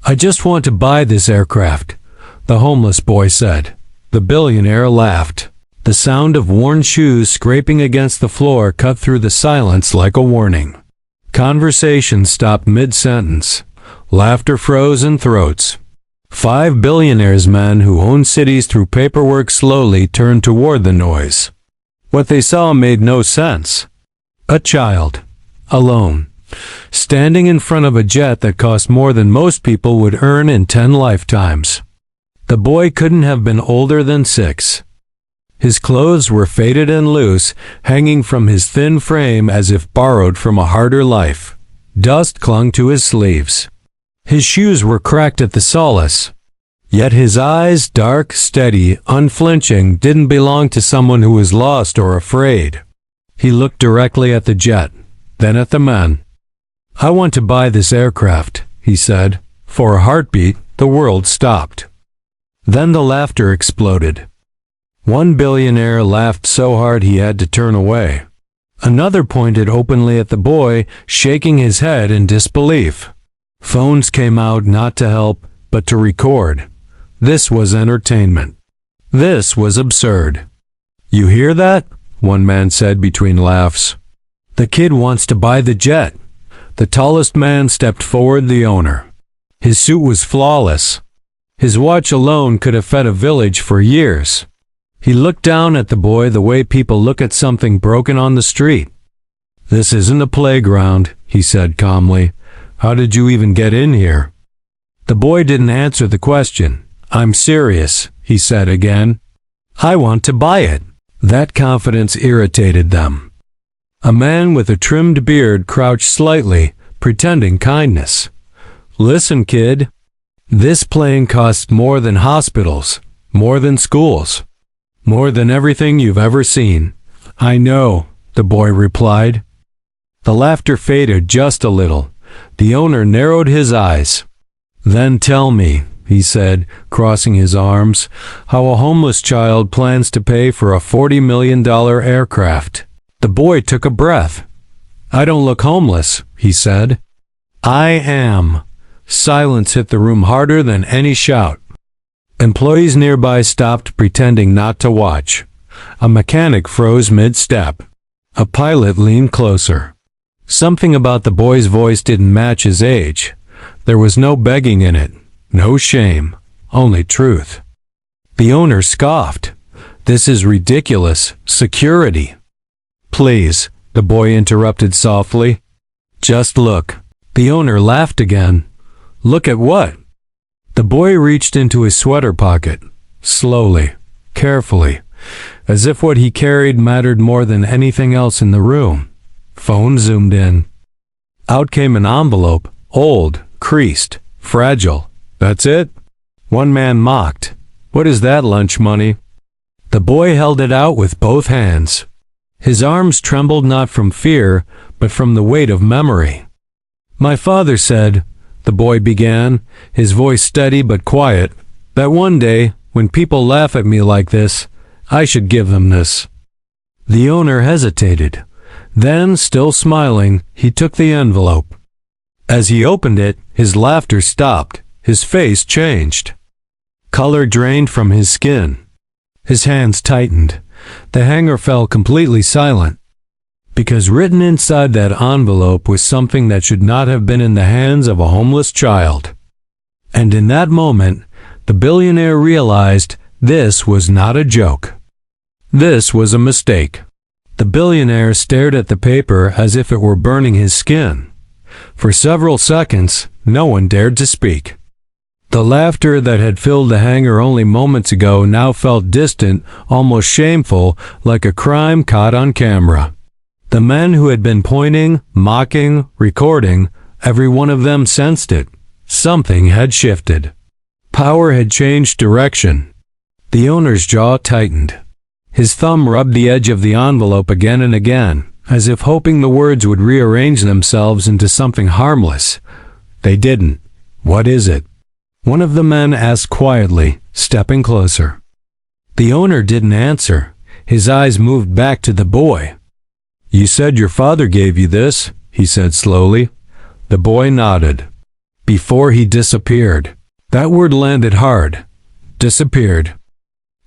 "I just want to buy this aircraft," the homeless boy said. The billionaire laughed. The sound of worn shoes scraping against the floor cut through the silence like a warning. Conversation stopped mid-sentence. Laughter froze in throats. 5 billionaires, men who owned cities through paperwork, slowly turned toward the noise. What they saw made no sense. A child, alone, standing in front of a jet that cost more than most people would earn in 10 lifetimes. The boy couldn't have been older than 6. His clothes were faded and loose, hanging from his thin frame as if borrowed from a harder life. Dust clung to his sleeves. His shoes were cracked at the soles. Yet his eyes, dark, steady, unflinching, didn't belong to someone who was lost or afraid. He looked directly at the jet, then at the men. "I want to buy this aircraft," he said. For a heartbeat, the world stopped. Then the laughter exploded. One billionaire laughed so hard he had to turn away. Another pointed openly at the boy, shaking his head in disbelief. Phones came out not to help, but to record. This was entertainment. This was absurd. "You hear that?" one man said between laughs. "The kid wants to buy the jet." The tallest man stepped forward, the owner. His suit was flawless. His watch alone could have fed a village for years. He looked down at the boy the way people look at something broken on the street. "This isn't a playground," he said calmly. "How did you even get in here?" The boy didn't answer the question. "I'm serious," he said again. "I want to buy it." That confidence irritated them. A man with a trimmed beard crouched slightly, pretending kindness. "Listen, kid. This plane costs more than hospitals, more than schools, more than everything you've ever seen." "I know," the boy replied. The laughter faded just a little. The owner narrowed his eyes. "Then tell me," he said, crossing his arms, "how a homeless child plans to pay for a $40 million aircraft." The boy took a breath. "I don't look homeless," he said. "I am." Silence hit the room harder than any shout. Employees nearby stopped pretending not to watch. A mechanic froze mid-step. A pilot leaned closer. Something about the boy's voice didn't match his age. There was no begging in it, no shame, only truth. The owner scoffed. "This is ridiculous. Security." "Please," the boy interrupted softly. "Just look." The owner laughed again. "Look at what?" The boy reached into his sweater pocket, slowly, carefully, as if what he carried mattered more than anything else in the room. Phone zoomed in. Out came an envelope, old, creased, fragile. "That's it?" One man mocked. "What is that, lunch money?" The boy held it out with both hands. His arms trembled not from fear, but from the weight of memory. "My father said," the boy began, his voice steady but quiet, "that one day, when people laugh at me like this, I should give them this." The owner hesitated. Then, still smiling, he took the envelope. As he opened it, his laughter stopped. His face changed. Color drained from his skin. His hands tightened. The hanger fell completely silent. Because written inside that envelope was something that should not have been in the hands of a homeless child. And in that moment, the billionaire realized this was not a joke. This was a mistake. The billionaire stared at the paper as if it were burning his skin. For several seconds, no one dared to speak. The laughter that had filled the hangar only moments ago now felt distant, almost shameful, like a crime caught on camera. The men who had been pointing, mocking, recording, every one of them sensed it. Something had shifted. Power had changed direction. The owner's jaw tightened. His thumb rubbed the edge of the envelope again and again, as if hoping the words would rearrange themselves into something harmless. They didn't. "What is it?" one of the men asked quietly, stepping closer. The owner didn't answer. His eyes moved back to the boy. "You said your father gave you this," he said slowly. The boy nodded. before he disappeared. That word landed hard. Disappeared.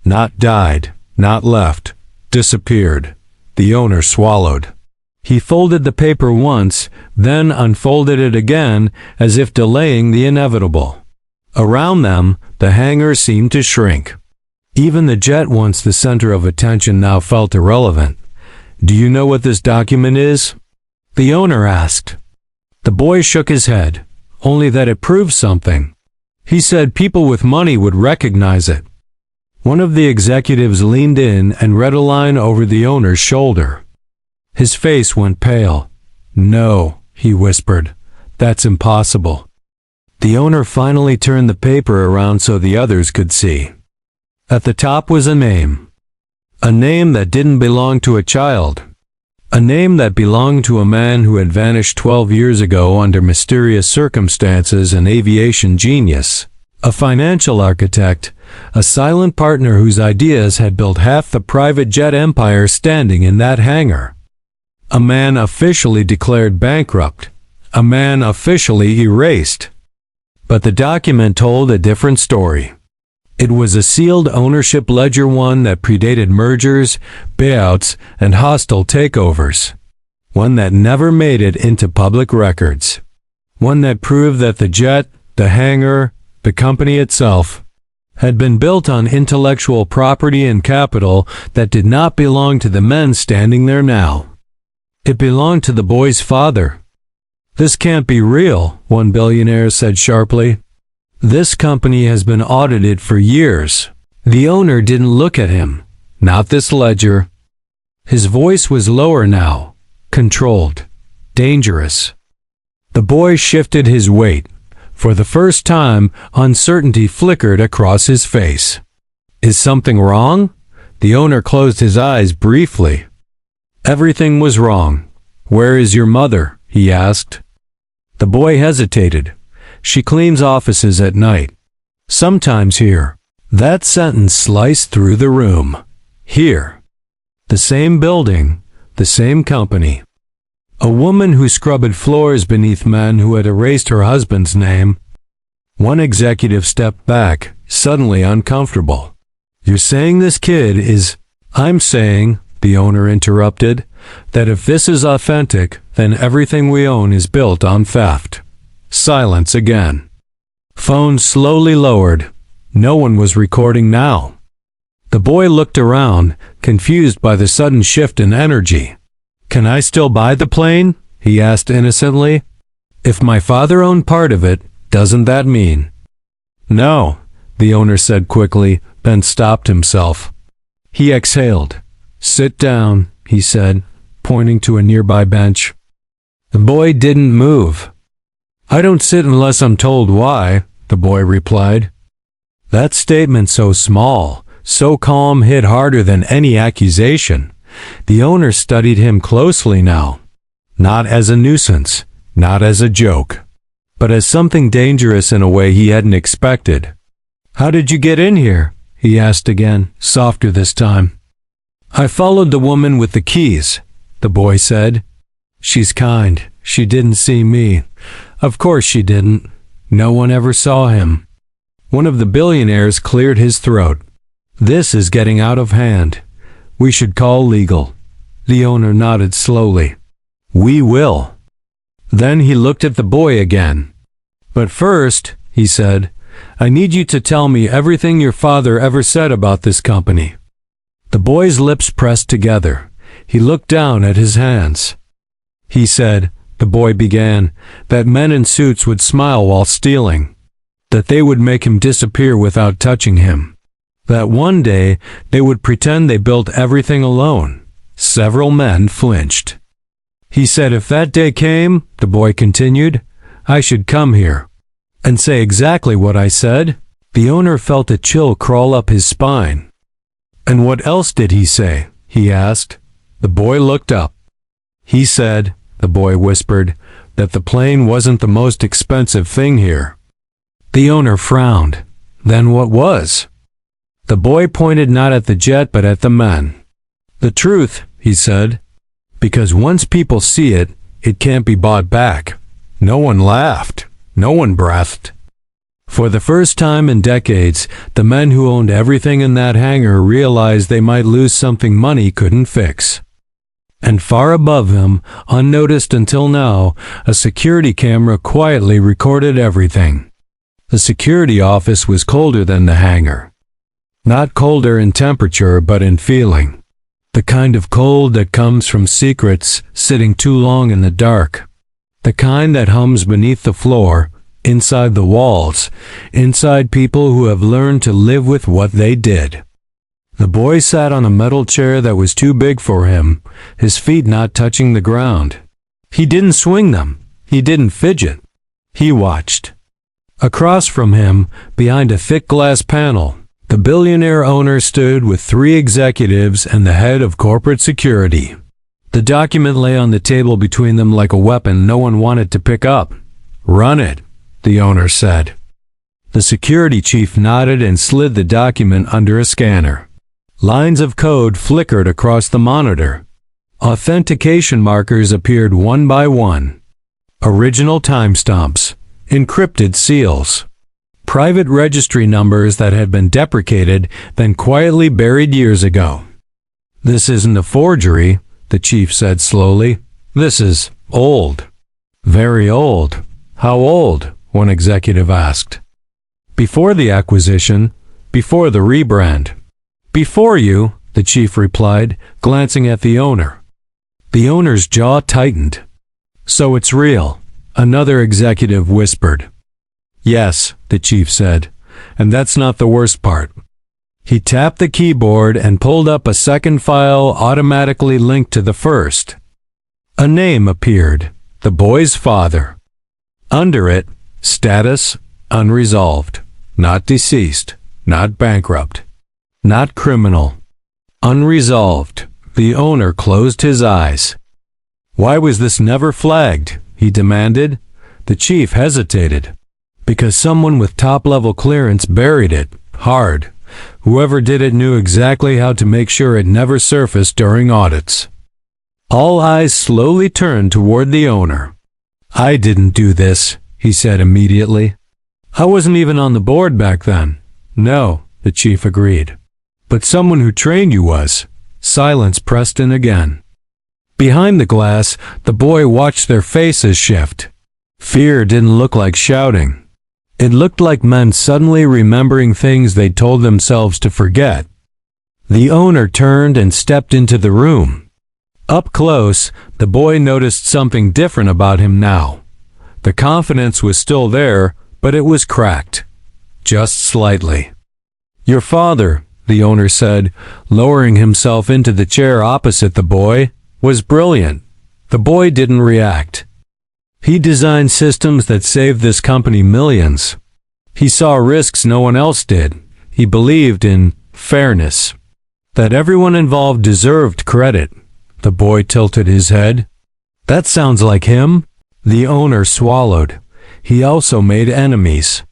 Not died, not left. Disappeared. The owner swallowed. He folded the paper once, then unfolded it again, as if delaying the inevitable. Around them, the hangar seemed to shrink. Even the jet, once the center of attention, now felt irrelevant. "Do you know what this document is?" the owner asked. The boy shook his head, only that it proved something. He said people with money would recognize it. One of the executives leaned in and read a line over the owner's shoulder. His face went pale. "No," he whispered, "that's impossible." The owner finally turned the paper around so the others could see. At the top was a name. A name that didn't belong to a child. A name that belonged to a man who had vanished 12 years ago under mysterious circumstances, an aviation genius, a financial architect, a silent partner whose ideas had built half the private jet empire standing in that hangar. A man officially declared bankrupt. A man officially erased. But the document told a different story. It was a sealed ownership ledger, one that predated mergers, buyouts, and hostile takeovers. One that never made it into public records. One that proved that the jet, the hangar, the company itself, had been built on intellectual property and capital that did not belong to the men standing there now. It belonged to the boy's father. "This can't be real," one billionaire said sharply. "This company has been audited for years." The owner didn't look at him. "Not this ledger." His voice was lower now, controlled, dangerous. The boy shifted his weight. For the first time, uncertainty flickered across his face. "Is something wrong?" The owner closed his eyes briefly. "Everything was wrong. Where is your mother?" he asked. The boy hesitated. "She cleans offices at night. Sometimes here." That sentence sliced through the room. Here. The same building, the same company. A woman who scrubbed floors beneath men who had erased her husband's name. One executive stepped back, suddenly uncomfortable. "You're saying this kid is—" "I'm saying," the owner interrupted, "that if this is authentic, then everything we own is built on theft." Silence again. Phones slowly lowered. No one was recording now. The boy looked around, confused by the sudden shift in energy. "Can I still buy the plane?" he asked innocently. "If my father owned part of it, doesn't that mean—" "No," the owner said quickly, then stopped himself. He exhaled. "Sit down," he said, pointing to a nearby bench. The boy didn't move. "I don't sit unless I'm told why," the boy replied. That statement, so small, so calm, hit harder than any accusation. The owner studied him closely now. Not as a nuisance, not as a joke, but as something dangerous in a way he hadn't expected. "How did you get in here?" he asked again, softer this time. "I followed the woman with the keys," the boy said. "She's kind. She didn't see me." "Of course she didn't. No one ever saw him." One of the billionaires cleared his throat. "This is getting out of hand. We should call legal." The owner nodded slowly. "We will." Then he looked at the boy again. "But first," he said, "I need you to tell me everything your father ever said about this company." The boy's lips pressed together. He looked down at his hands. "He said," the boy began, "that men in suits would smile while stealing. That they would make him disappear without touching him. That one day they would pretend they built everything alone." Several men flinched. "He said if that day came," the boy continued, "I should come here and say exactly what I said." The owner felt a chill crawl up his spine. "And what else did he say?" he asked. The boy looked up. "He said," the boy whispered, "that the plane wasn't the most expensive thing here." The owner frowned. "Then what was?" The boy pointed not at the jet but at the men. "The truth," he said, "because once people see it, it can't be bought back." No one laughed. No one breathed. For the first time in decades, the men who owned everything in that hangar realized they might lose something money couldn't fix. And far above them, unnoticed until now, a security camera quietly recorded everything. The security office was colder than the hangar. Not colder in temperature, but in feeling. The kind of cold that comes from secrets sitting too long in the dark. The kind that hums beneath the floor, inside the walls, inside people who have learned to live with what they did. The boy sat on a metal chair that was too big for him, his feet not touching the ground. He didn't swing them. He didn't fidget. He watched. Across from him, behind a thick glass panel, the billionaire owner stood with 3 executives and the head of corporate security. The document lay on the table between them like a weapon no one wanted to pick up. "Run it," the owner said. The security chief nodded and slid the document under a scanner. Lines of code flickered across the monitor. Authentication markers appeared one by one. Original timestamps, encrypted seals, private registry numbers that had been deprecated, then quietly buried years ago. "This isn't a forgery," the chief said slowly. "This is old. Very old." "How old?" one executive asked. "Before the acquisition, before the rebrand." "Before you," the chief replied, glancing at the owner. The owner's jaw tightened. "So it's real," another executive whispered. "Yes," the chief said, "and that's not the worst part." He tapped the keyboard and pulled up a second file automatically linked to the first. A name appeared, the boy's father. Under it, status, unresolved, not deceased, not bankrupt, not criminal. Unresolved. The owner closed his eyes. "Why was this never flagged?" he demanded. The chief hesitated. "Because someone with top-level clearance buried it, hard. Whoever did it knew exactly how to make sure it never surfaced during audits." All eyes slowly turned toward the owner. "I didn't do this," he said immediately. "I wasn't even on the board back then." "No," the chief agreed. "But someone who trained you was." Silence pressed in again. Behind the glass, the boy watched their faces shift. Fear didn't look like shouting. It looked like men suddenly remembering things they'd told themselves to forget. The owner turned and stepped into the room. Up close, the boy noticed something different about him now. The confidence was still there, but it was cracked. Just slightly. "Your father," the owner said, lowering himself into the chair opposite the boy, "was brilliant." The boy didn't react. He designed systems that saved this company millions. He saw risks no one else did. He believed in fairness. That everyone involved deserved credit. The boy tilted his head. "That sounds like him." The owner swallowed. "He also made enemies."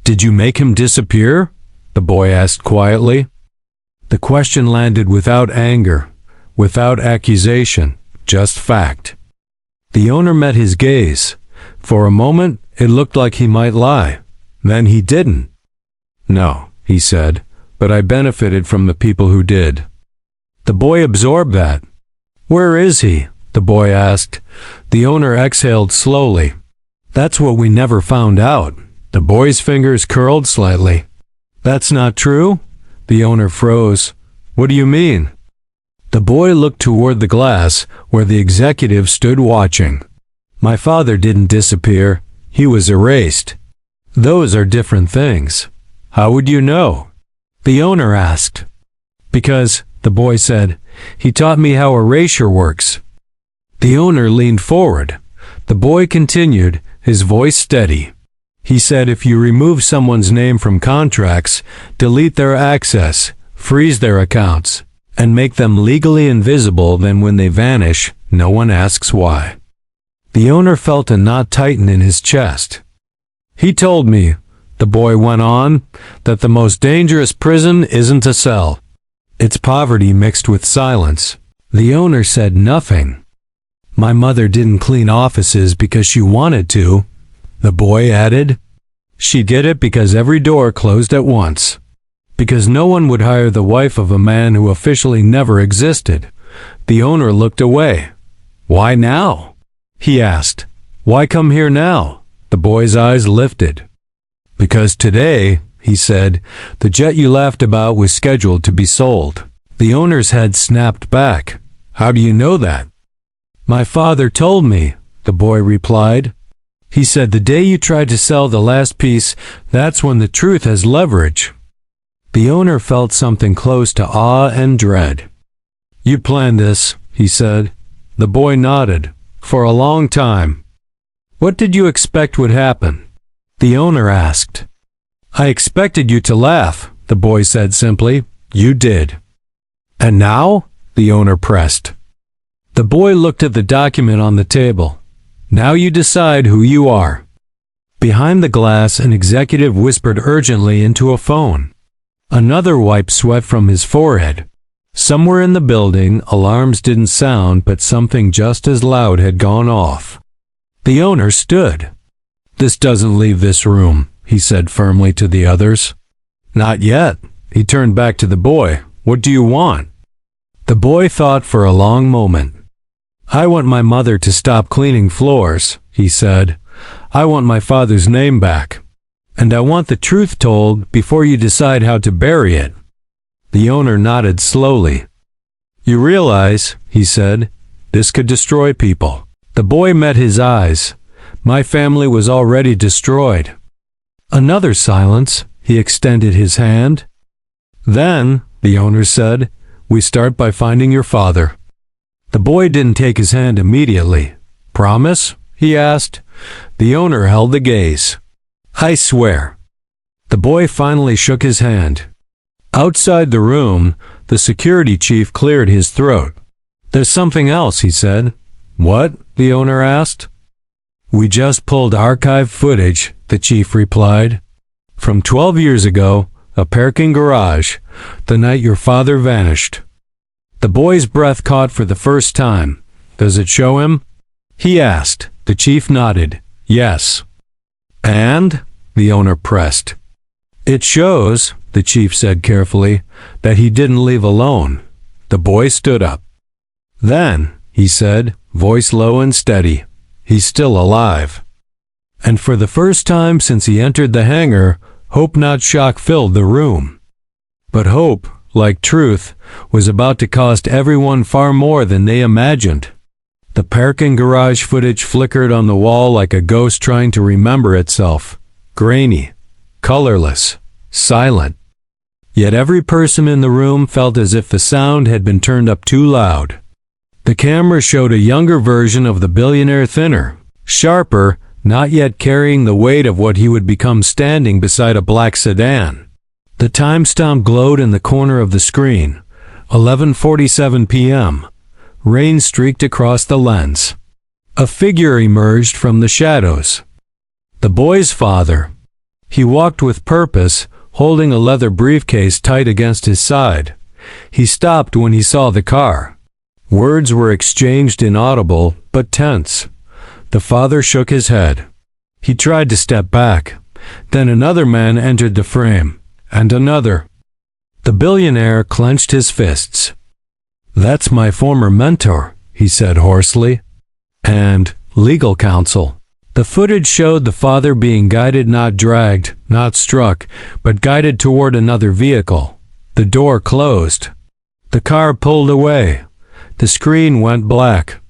"Did you make him disappear?" the boy asked quietly. The question landed without anger, without accusation, just fact. The owner met his gaze. For a moment, it looked like he might lie. Then he didn't. "No," he said, "but I benefited from the people who did." The boy absorbed that. "Where is he?" the boy asked. The owner exhaled slowly. "That's what we never found out." The boy's fingers curled slightly. "That's not true?" The owner froze. "What do you mean?" The boy looked toward the glass, where the executive stood watching. "My father didn't disappear. He was erased." "Those are different things." "How would you know?" the owner asked. "Because," the boy said, "he taught me how erasure works." The owner leaned forward. The boy continued, his voice steady. He said if you remove someone's name from contracts, delete their access, freeze their accounts, and make them legally invisible, then when they vanish, no one asks why. The owner felt a knot tighten in his chest. "He told me," the boy went on, "that the most dangerous prison isn't a cell. It's poverty mixed with silence." The owner said nothing. "My mother didn't clean offices because she wanted to," the boy added. She did it because every door closed at once. Because no one would hire the wife of a man who officially never existed. The owner looked away. Why now? He asked. Why come here now? The boy's eyes lifted. Because today, he said, the jet you laughed about was scheduled to be sold. The owner's head snapped back. How do you know that? My father told me, the boy replied. He said the day you tried to sell the last piece, that's when the truth has leverage. The owner felt something close to awe and dread. You planned this, he said. The boy nodded. For a long time. What did you expect would happen? The owner asked. I expected you to laugh, the boy said simply. You did. And now? The owner pressed. The boy looked at the document on the table. Now you decide who you are. Behind the glass, an executive whispered urgently into a phone. Another wiped sweat from his forehead. Somewhere in the building, alarms didn't sound, but something just as loud had gone off. The owner stood. This doesn't leave this room, he said firmly to the others. Not yet. He turned back to the boy. What do you want? The boy thought for a long moment. I want my mother to stop cleaning floors, he said. I want my father's name back. And I want the truth told before you decide how to bury it. The owner nodded slowly. You realize, he said, this could destroy people. The boy met his eyes. My family was already destroyed. Another silence. He extended his hand. Then, the owner said, we start by finding your father. The boy didn't take his hand immediately. Promise? He asked. The owner held the gaze. I swear. The boy finally shook his hand. Outside the room, the security chief cleared his throat. There's something else, he said. What? The owner asked. We just pulled archived footage, the chief replied. From 12 years ago, a parking garage, the night your father vanished. The boy's breath caught for the first time. Does it show him? He asked. The chief nodded. Yes. And? The owner pressed. It shows, the chief said carefully, that he didn't leave alone. The boy stood up. Then, he said, voice low and steady, he's still alive. And for the first time since he entered the hangar, hope not shock filled the room. But hope, like truth, was about to cost everyone far more than they imagined. The parking garage footage flickered on the wall like a ghost trying to remember itself. Grainy, colorless, silent. Yet every person in the room felt as if the sound had been turned up too loud. The camera showed a younger version of the billionaire, thinner, sharper, not yet carrying the weight of what he would become, standing beside a black sedan. The timestamp glowed in the corner of the screen. 11:47 p.m. Rain streaked across the lens. A figure emerged from the shadows. The boy's father. He walked with purpose, holding a leather briefcase tight against his side. He stopped when he saw the car. Words were exchanged, inaudible, but tense. The father shook his head. He tried to step back. Then another man entered the frame. And another. The billionaire clenched his fists. That's my former mentor, he said hoarsely. And legal counsel. The footage showed the father being guided, not dragged, not struck, but guided toward another vehicle. The door closed. The car pulled away. The screen went black.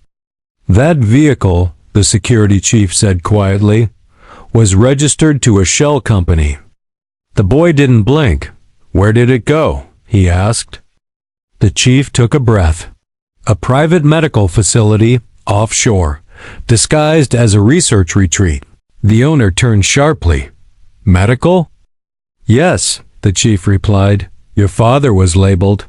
That vehicle, the security chief said quietly, was registered to a shell company. The boy didn't blink. Where did it go? He asked. The chief took a breath. A private medical facility, offshore, disguised as a research retreat. The owner turned sharply. Medical? Yes, the chief replied. Your father was labeled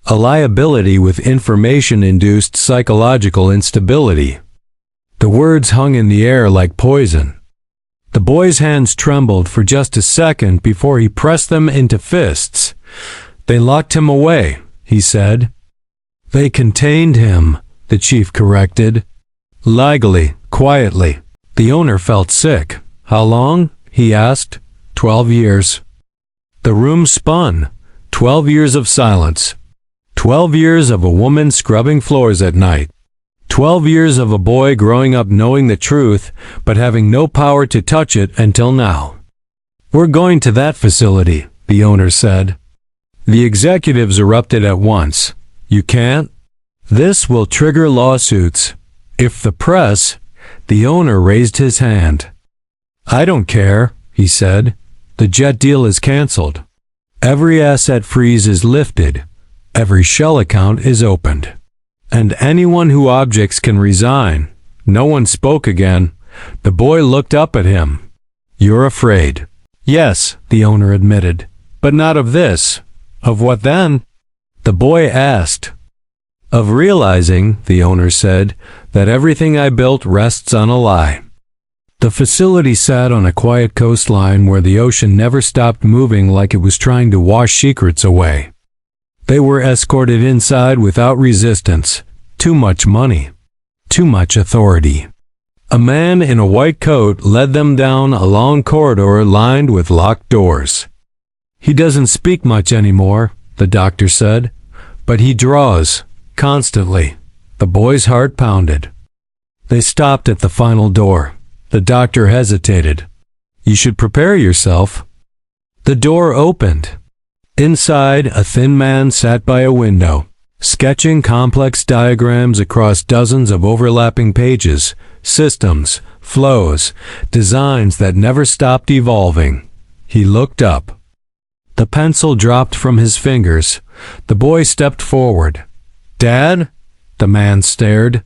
a liability with information-induced psychological instability. The words hung in the air like poison. The boy's hands trembled for just a second before he pressed them into fists. They locked him away, he said. They contained him, the chief corrected. Legally, quietly. The owner felt sick. How long? He asked. 12 years. The room spun. 12 years of silence. 12 years of a woman scrubbing floors at night. 12 years of a boy growing up knowing the truth, but having no power to touch it until now. We're going to that facility, the owner said. The executives erupted at once. You can't? This will trigger lawsuits. If the press... The owner raised his hand. I don't care, he said. The jet deal is canceled. Every asset freeze is lifted. Every shell account is opened. And anyone who objects can resign. No one spoke again. The boy looked up at him. You're afraid. Yes, the owner admitted. But not of this. Of what then? The boy asked. Of realizing, the owner said, that everything I built rests on a lie. The facility sat on a quiet coastline where the ocean never stopped moving like it was trying to wash secrets away. They were escorted inside without resistance. Too much money. Too much authority. A man in a white coat led them down a long corridor lined with locked doors. He doesn't speak much anymore, the doctor said, but he draws. Constantly. The boy's heart pounded. They stopped at the final door. The doctor hesitated. You should prepare yourself. The door opened. Inside, a thin man sat by a window, sketching complex diagrams across dozens of overlapping pages, systems, flows, designs that never stopped evolving. He looked up. The pencil dropped from his fingers. The boy stepped forward. Dad? The man stared.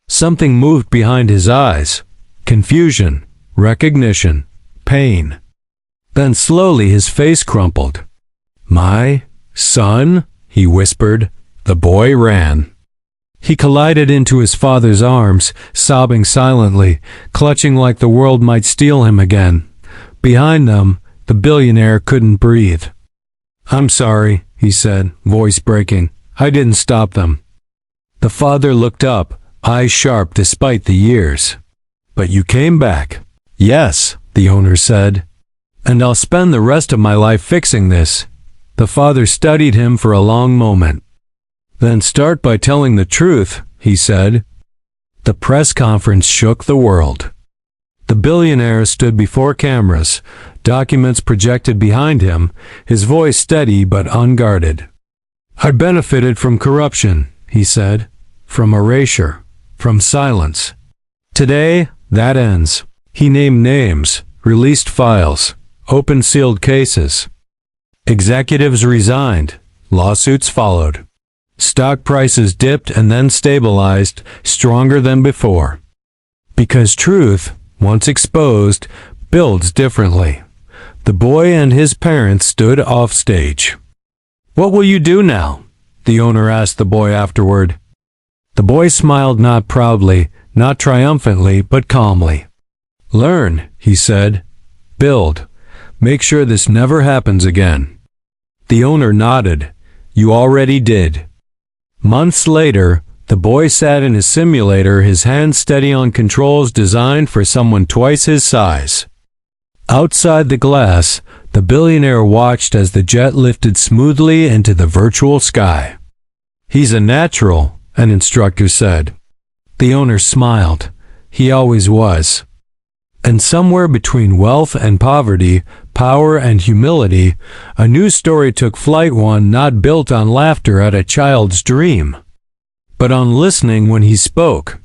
Something moved behind his eyes. Confusion, recognition, pain. Then slowly his face crumpled. My son? He whispered. The boy ran. He collided into his father's arms, sobbing silently, clutching like the world might steal him again. Behind them, the billionaire couldn't breathe. I'm sorry, he said, voice breaking. I didn't stop them. The father looked up, eyes sharp despite the years. But you came back. Yes, the owner said. And I'll spend the rest of my life fixing this. The father studied him for a long moment. Then start by telling the truth, he said. The press conference shook the world. The billionaire stood before cameras, documents projected behind him, his voice steady but unguarded. I benefited from corruption, he said, from erasure, from silence. Today, that ends. He named names, released files, opened sealed cases. Executives resigned, lawsuits followed. Stock prices dipped and then stabilized, stronger than before. Because truth, once exposed, builds differently. The boy and his parents stood off stage. What will you do now? The owner asked the boy afterward. The boy smiled not proudly, not triumphantly, but calmly. Learn, he said. Build. Make sure this never happens again. The owner nodded. You already did. Months later, the boy sat in his simulator, his hands steady on controls designed for someone twice his size. Outside the glass, the billionaire watched as the jet lifted smoothly into the virtual sky. He's a natural, an instructor said. The owner smiled. He always was. And somewhere between wealth and poverty, power and humility, a new story took flight, one not built on laughter at a child's dream, but on listening when he spoke.